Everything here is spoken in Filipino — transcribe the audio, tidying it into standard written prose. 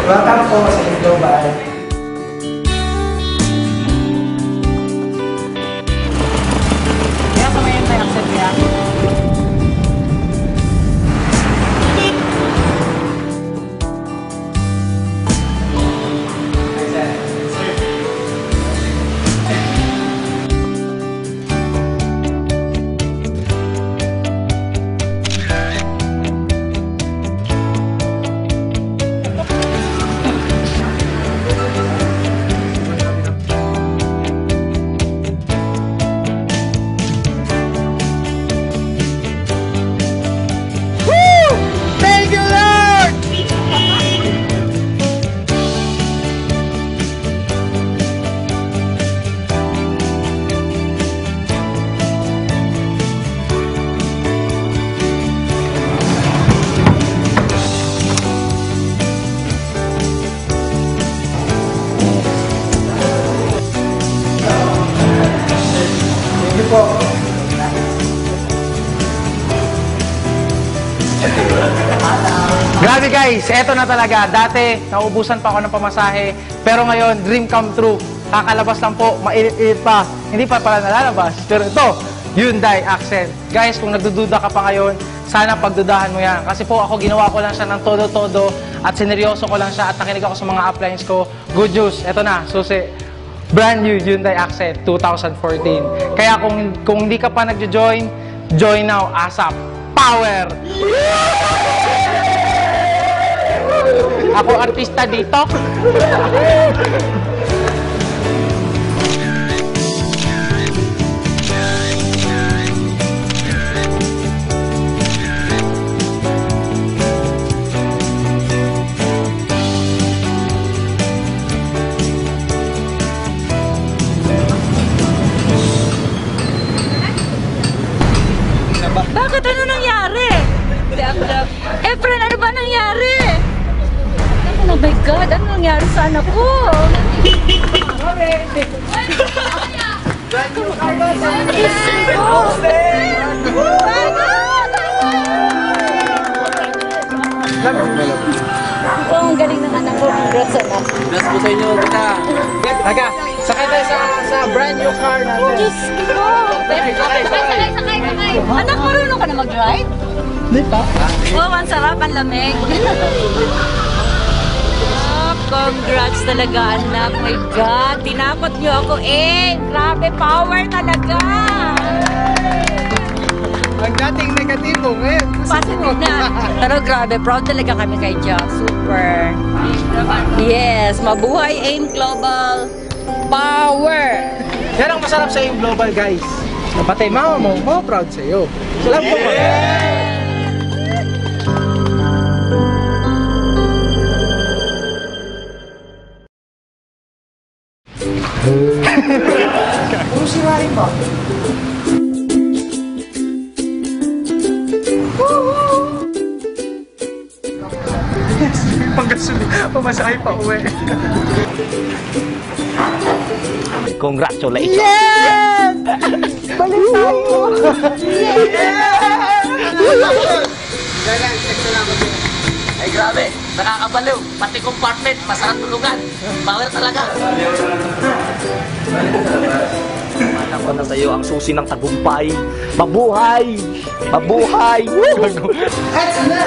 Welcome po sa Global. Kaya kumain tayo ang sadya. Grabe guys, eto na talaga. Dati, naubusan pa ako ng pamasahe. Pero ngayon, dream come true. Kakalabas lang po, mainit-init pa. Hindi pa pala nalalabas. Pero ito, Hyundai Accent. Guys, kung nagdududa ka pa ngayon, sana pagdudahan mo yan. Kasi po ako, ginawa ko lang siya ng todo-todo at sineryoso ko lang siya at nakinig ako sa mga uplines ko. Good news, eto na, susi. Brand new Hyundai Accent 2014. Kaya kung hindi ka pa nagjo-join, join now, ASAP. Power! Ako artista dito. Bakit? Ano nangyari? Efren, ano ba nangyari? Oh my God, ano nangyari sa anak ko? Oh, ang galing ng anak ko. Congrats, anak. Congrats po sa inyo, kita. Taga, sakay tayo sa brand new car natin. Diyos ko! Sakay! Anak, marunong ka na mag-ride? Hindi pa. Oh, ang sarap, ang lamig. Congrats talaga, anak. My God, tinakot niyo ako eh. Grabe, power talaga. Ang dating negatibo, ngayon. Positive na. Pero grabe, proud talaga kami kay Jack. Super. Yes, mabuhay AIM Global. Power. Yan ang masarap sa AIM Global, guys. Pati mama mo, proud sa iyo. Alam ko ba? Puro siwarin ba? Panggasuli, pamasahe pa uwi. Congratulations! Yes! Balik tayo! Ay grabe, nakakabaliw. Pati compartment, masarap tulugan. Power talaga. Anak ko na sa'yo ang susi ng tagumpay. Mabuhay! Mabuhay! Eto na!